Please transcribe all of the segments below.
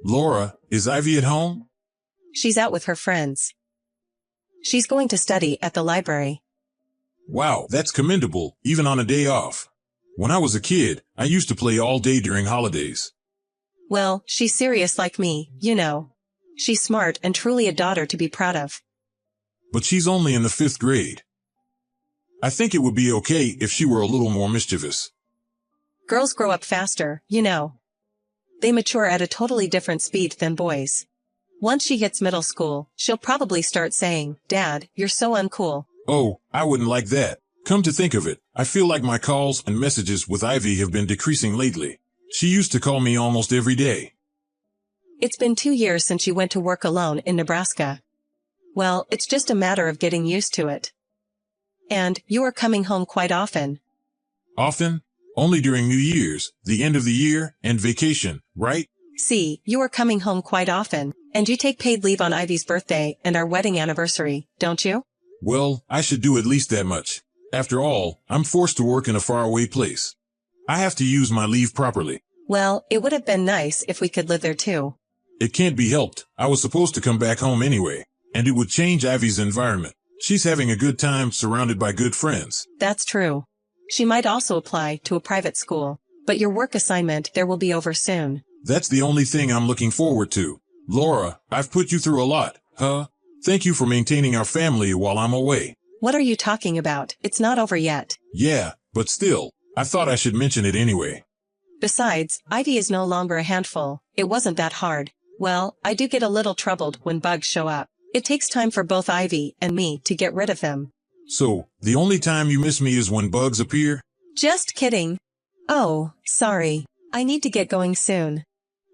Laura, is Ivy at home? She's out with her friends. She's going to study at the library. Wow, that's commendable, even on a day off. When I was a kid, I used to play all day during holidays. Well, she's serious like me, you know. She's smart and truly a daughter to be proud of. But she's only in the 5th grade. I think it would be okay if she were a little more mischievous. Girls grow up faster, you know. They mature at a totally different speed than boys. Once she hits middle school, she'll probably start saying, "Dad, you're so uncool." Oh, I wouldn't like that. Come to think of it, I feel like my calls and messages with Ivy have been decreasing lately. She used to call me almost every day. It's been 2 years since you went to work alone in Nebraska. Well, it's just a matter of getting used to it. And you are coming home quite often. Often? Only during New Year's, the end of the year, and vacation, right? See, you are coming home quite often, and you take paid leave on Ivy's birthday and our wedding anniversary, don't you? Well, I should do at least that much. After all, I'm forced to work in a faraway place. I have to use my leave properly. Well, it would have been nice if we could live there too. It can't be helped. I was supposed to come back home anyway, and it would change Ivy's environment. She's having a good time surrounded by good friends. That's true. She might also apply to a private school, but your work assignment there will be over soon. That's the only thing I'm looking forward to. Laura, I've put you through a lot, huh? Thank you for maintaining our family while I'm away. What are you talking about? It's not over yet. Yeah, but still, I thought I should mention it anyway. Besides, Ivy is no longer a handful. It wasn't that hard. Well, I do get a little troubled when bugs show up. It takes time for both Ivy and me to get rid of them. So, the only time you miss me is when bugs appear? Just kidding. Oh, sorry. I need to get going soon.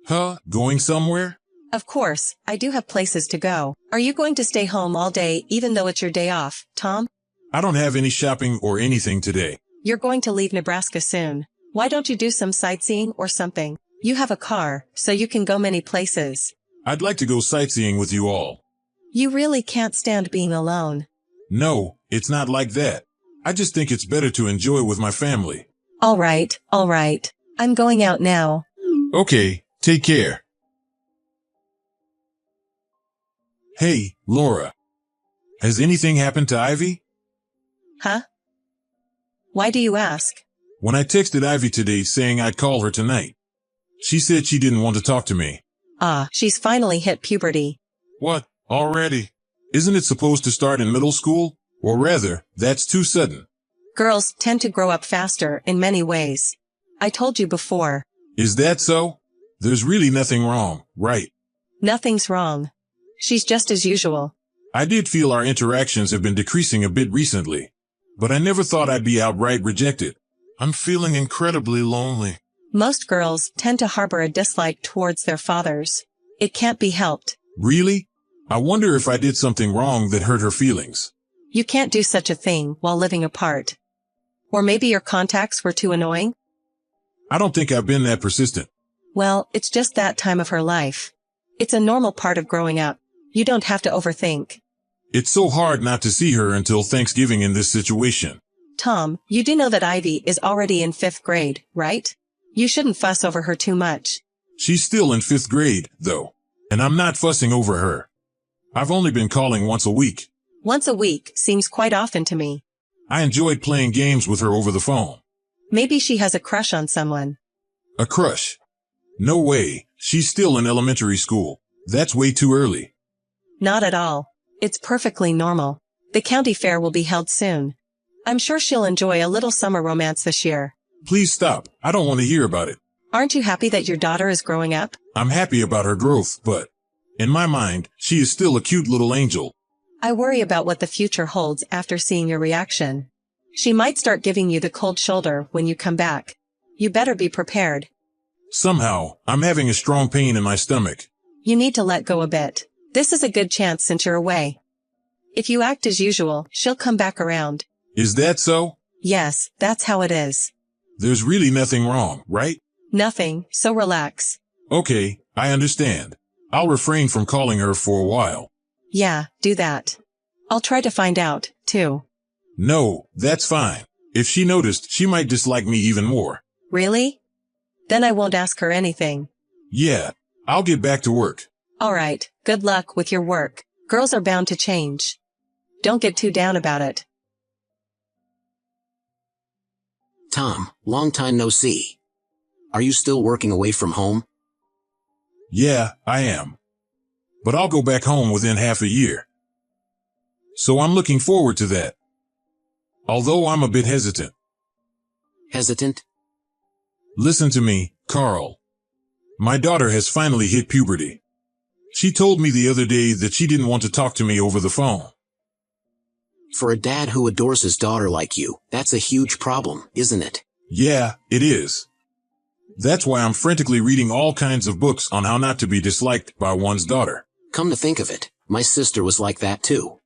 Huh? Going somewhere? Of course, I do have places to go. Are you going to stay home all day even though it's your day off, Tom? I don't have any shopping or anything today. You're going to leave Nebraska soon. Why don't you do some sightseeing or something? You have a car, so you can go many places. I'd like to go sightseeing with you all. You really can't stand being alone. No, it's not like that. I just think it's better to enjoy with my family. All right. I'm going out now. Okay, take care. Hey, Laura. Has anything happened to Ivy? Huh? Why do you ask? When I texted Ivy today saying I'd call her tonight, she said she didn't want to talk to me. She's finally hit puberty. What? Already? Isn't it supposed to start in middle school? Or rather, that's too sudden. Girls tend to grow up faster in many ways. I told you before. Is that so? There's really nothing wrong, right? Nothing's wrong. She's just as usual. I did feel our interactions have been decreasing a bit recently, but I never thought I'd be outright rejected. I'm feeling incredibly lonely. Most girls tend to harbor a dislike towards their fathers. It can't be helped. Really? I wonder if I did something wrong that hurt her feelings. You can't do such a thing while living apart. Or maybe your contacts were too annoying? I don't think I've been that persistent. Well, it's just that time of her life. It's a normal part of growing up. You don't have to overthink. It's so hard not to see her until Thanksgiving in this situation. Tom, you do know that Ivy is already in 5th grade, right? You shouldn't fuss over her too much. She's still in 5th grade, though, and I'm not fussing over her. I've only been calling once a week. Once a week seems quite often to me. I enjoyed playing games with her over the phone. Maybe she has a crush on someone. A crush? No way. She's still in elementary school. That's way too early. Not at all. It's perfectly normal. The county fair will be held soon. I'm sure she'll enjoy a little summer romance this year. Please stop. I don't want to hear about it. Aren't you happy that your daughter is growing up? I'm happy about her growth, but in my mind, she is still a cute little angel. I worry about what the future holds after seeing your reaction. She might start giving you the cold shoulder when you come back. You better be prepared. Somehow, I'm having a strong pain in my stomach. You need to let go a bit. This is a good chance since you're away. If you act as usual, she'll come back around. Is that so? Yes, that's how it is. There's really nothing wrong, right? Nothing, so relax. Okay, I understand. I'll refrain from calling her for a while. Yeah, do that. I'll try to find out, too. No, that's fine. If she noticed, she might dislike me even more. Really? Then I won't ask her anything. Yeah, I'll get back to work. Alright, good luck with your work. Girls are bound to change. Don't get too down about it. Tom, long time no see. Are you still working away from home? Yeah, I am. But I'll go back home within half a year. So I'm looking forward to that. Although I'm a bit hesitant. Hesitant? Listen to me, Carl. My daughter has finally hit puberty. She told me the other day that she didn't want to talk to me over the phone. For a dad who adores his daughter like you, that's a huge problem, isn't it? Yeah, it is. That's why I'm frantically reading all kinds of books on how not to be disliked by one's daughter. Come to think of it, my sister was like that too.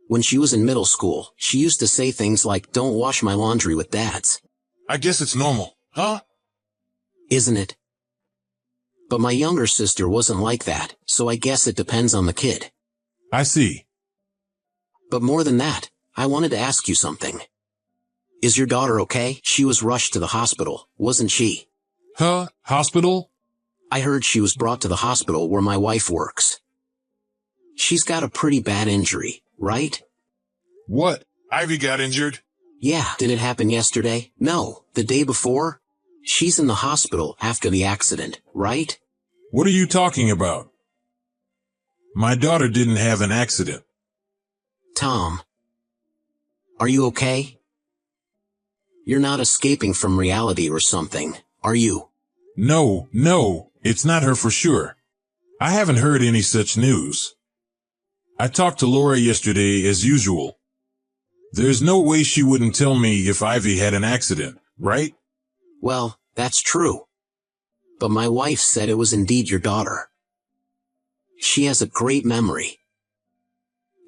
When she was in middle school, she used to say things like, "Don't wash my laundry with dads." I guess it's normal, huh? Isn't it? But my younger sister wasn't like that, so I guess it depends on the kid. I see. But more than that, I wanted to ask you something. Is your daughter okay? She was rushed to the hospital, wasn't she? Huh? Hospital? I heard she was brought to the hospital where my wife works. She's got a pretty bad injury, right? What? Ivy got injured? Yeah. Did it happen yesterday? No, the day before? She's in the hospital after the accident, right? What are you talking about? My daughter didn't have an accident. Tom. Are you okay? You're not escaping from reality or something, are you? No, it's not her for sure. I haven't heard any such news. I talked to Laura yesterday as usual. There's no way she wouldn't tell me if Ivy had an accident, right? Well, that's true. But my wife said it was indeed your daughter. She has a great memory.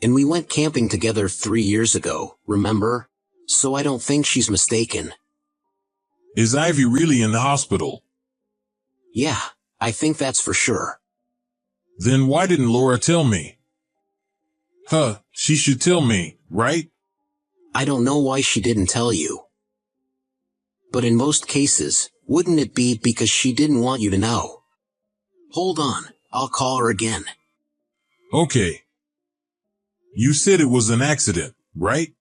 And we went camping together 3 years ago, remember? So I don't think she's mistaken. Is Ivy really in the hospital? Yeah, I think that's for sure. Then why didn't Laura tell me? Huh, she should tell me, right? I don't know why she didn't tell you. But in most cases, wouldn't it be because she didn't want you to know? Hold on, I'll call her again. Okay. You said it was an accident, right?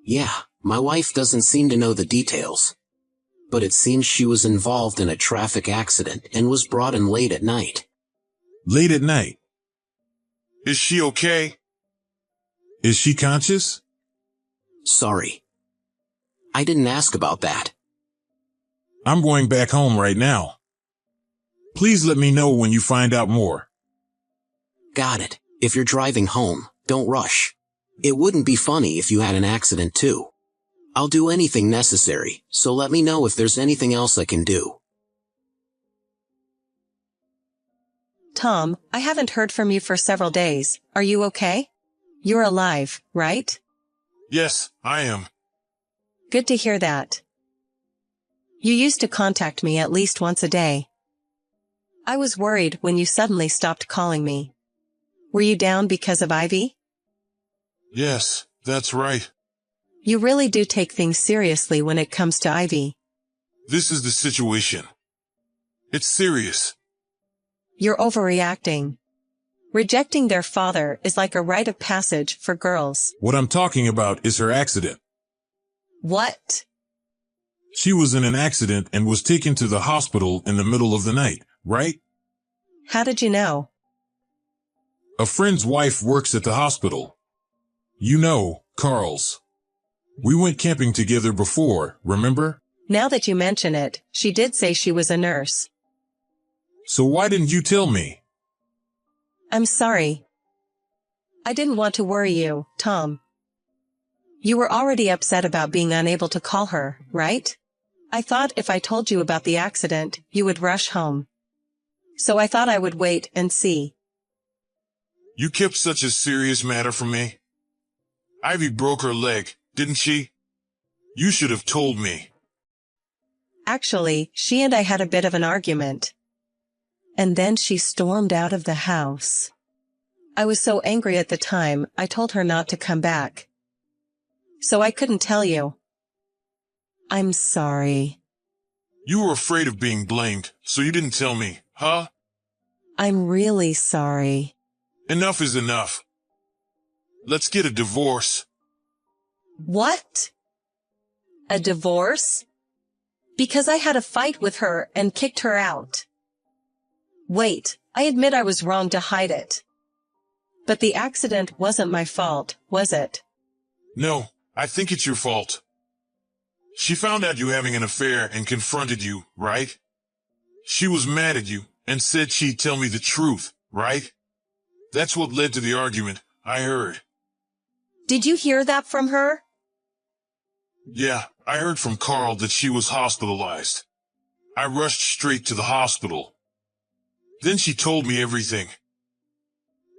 Yeah, my wife doesn't seem to know the details. But it seems she was involved in a traffic accident and was brought in late at night. Late at night? Is she okay? Is she conscious? Sorry. I didn't ask about that. I'm going back home right now. Please let me know when you find out more. Got it. If you're driving home, don't rush. It wouldn't be funny if you had an accident too. I'll do anything necessary, so let me know if there's anything else I can do. Tom, I haven't heard from you for several days. Are you okay? You're alive, right? Yes, I am. Good to hear that. You used to contact me at least once a day. I was worried when you suddenly stopped calling me. Were you down because of Ivy? Yes, that's right. You really do take things seriously when it comes to Ivy. This is the situation. It's serious. You're overreacting. Rejecting their father is like a rite of passage for girls. What I'm talking about is her accident. What? She was in an accident and was taken to the hospital in the middle of the night, right? How did you know? A friend's wife works at the hospital. You know, Carl's. We went camping together before, remember? Now that you mention it, she did say she was a nurse. So why didn't you tell me? I'm sorry. I didn't want to worry you, Tom. You were already upset about being unable to call her, right? I thought if I told you about the accident, you would rush home. So I thought I would wait and see. You kept such a serious matter from me. Ivy broke her leg, didn't she? You should have told me. Actually, she and I had a bit of an argument. And then she stormed out of the house. I was so angry at the time, I told her not to come back. So I couldn't tell you. I'm sorry. You were afraid of being blamed, so you didn't tell me, huh? I'm really sorry. Enough is enough. Let's get a divorce. What? A divorce? Because I had a fight with her and kicked her out. Wait, I admit I was wrong to hide it. But the accident wasn't my fault, was it? No, I think it's your fault. She found out you having an affair and confronted you, right? She was mad at you and said she'd tell me the truth, right? That's what led to the argument, I heard. Did you hear that from her? Yeah, I heard from Carl that she was hospitalized. I rushed straight to the hospital. Then she told me everything.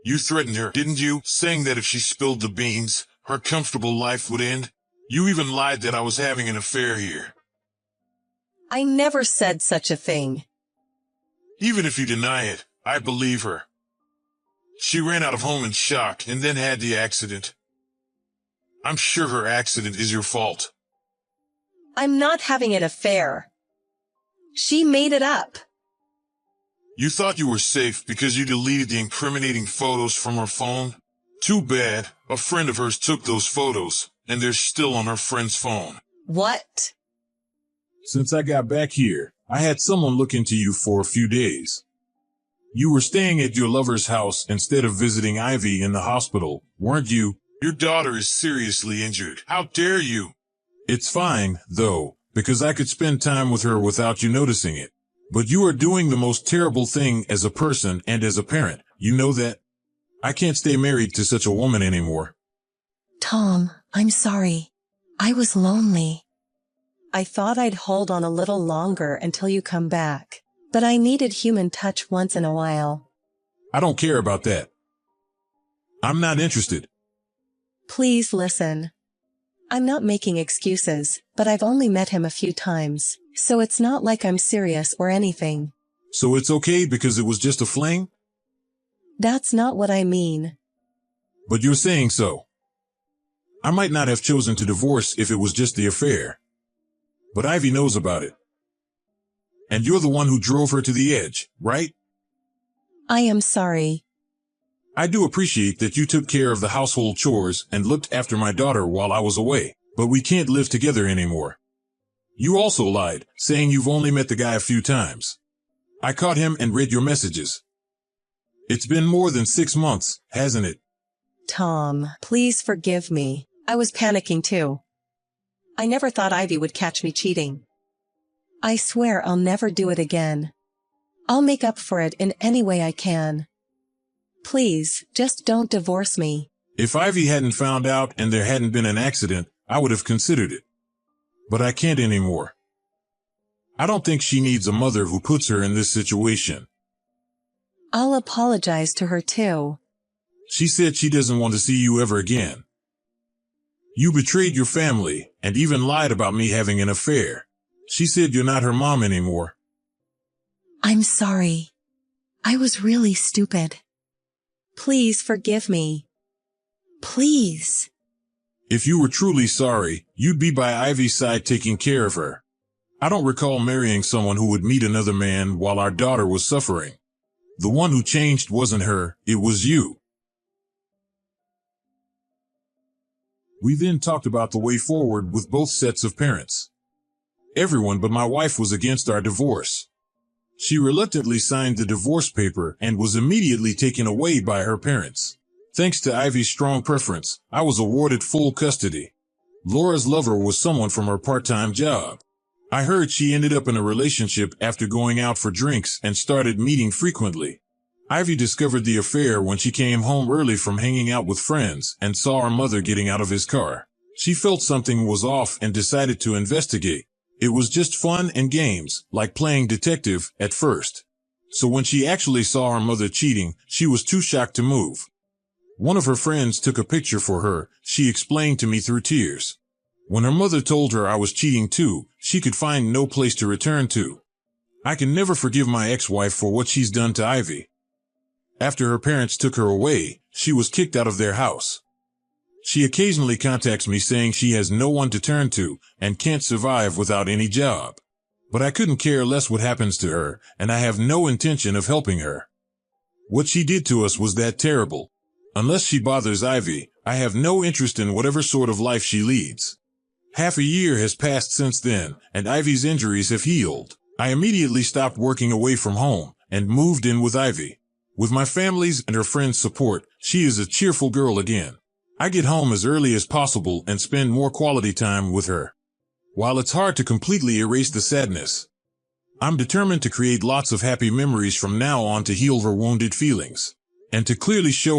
You threatened her, didn't you, saying that if she spilled the beans, her comfortable life would end? You even lied that I was having an affair here. I never said such a thing. Even if you deny it, I believe her. She ran out of home in shock and then had the accident. I'm sure her accident is your fault. I'm not having an affair. She made it up. You thought you were safe because you deleted the incriminating photos from her phone? Too bad. A friend of hers took those photos, and they're still on her friend's phone. What? Since I got back here, I had someone look into you for a few days. You were staying at your lover's house instead of visiting Ivy in the hospital, weren't you? Your daughter is seriously injured. How dare you? It's fine, though, because I could spend time with her without you noticing it. But you are doing the most terrible thing as a person and as a parent. You know that? I can't stay married to such a woman anymore. Tom, I'm sorry. I was lonely. I thought I'd hold on a little longer until you come back, but I needed human touch once in a while. I don't care about that. I'm not interested. Please listen. I'm not making excuses, but I've only met him a few times, so it's not like I'm serious or anything. So it's okay because it was just a fling? That's not what I mean. But you're saying so. I might not have chosen to divorce if it was just the affair. But Ivy knows about it. And you're the one who drove her to the edge, right? I am sorry. I do appreciate that you took care of the household chores and looked after my daughter while I was away, but we can't live together anymore. You also lied, saying you've only met the guy a few times. I caught him and read your messages. It's been more than 6 months, hasn't it? Tom, please forgive me. I was panicking too. I never thought Ivy would catch me cheating. I swear I'll never do it again. I'll make up for it in any way I can. Please, just don't divorce me. If Ivy hadn't found out and there hadn't been an accident, I would have considered it. But I can't anymore. I don't think she needs a mother who puts her in this situation. I'll apologize to her too. She said she doesn't want to see you ever again. You betrayed your family and even lied about me having an affair. She said you're not her mom anymore. I'm sorry. I was really stupid. Please forgive me. Please. If you were truly sorry, you'd be by Ivy's side taking care of her. I don't recall marrying someone who would meet another man while our daughter was suffering. The one who changed wasn't her, it was you. We then talked about the way forward with both sets of parents. Everyone but my wife was against our divorce. She reluctantly signed the divorce paper and was immediately taken away by her parents. Thanks to Ivy's strong preference, I was awarded full custody. Laura's lover was someone from her part-time job. I heard she ended up in a relationship after going out for drinks and started meeting frequently. Ivy discovered the affair when she came home early from hanging out with friends and saw her mother getting out of his car. She felt something was off and decided to investigate. It was just fun and games, like playing detective at first. So when she actually saw her mother cheating, she was too shocked to move. One of her friends took a picture for her, she explained to me through tears. When her mother told her I was cheating too, she could find no place to return to. I can never forgive my ex-wife for what she's done to Ivy. After her parents took her away, she was kicked out of their house. She occasionally contacts me saying she has no one to turn to and can't survive without any job. But I couldn't care less what happens to her, and I have no intention of helping her. What she did to us was that terrible. Unless she bothers Ivy, I have no interest in whatever sort of life she leads. Half a year has passed since then, and Ivy's injuries have healed. I immediately stopped working away from home and moved in with Ivy. With my family's and her friends' support, she is a cheerful girl again. I get home as early as possible and spend more quality time with her. While it's hard to completely erase the sadness, I'm determined to create lots of happy memories from now on to heal her wounded feelings and to clearly show her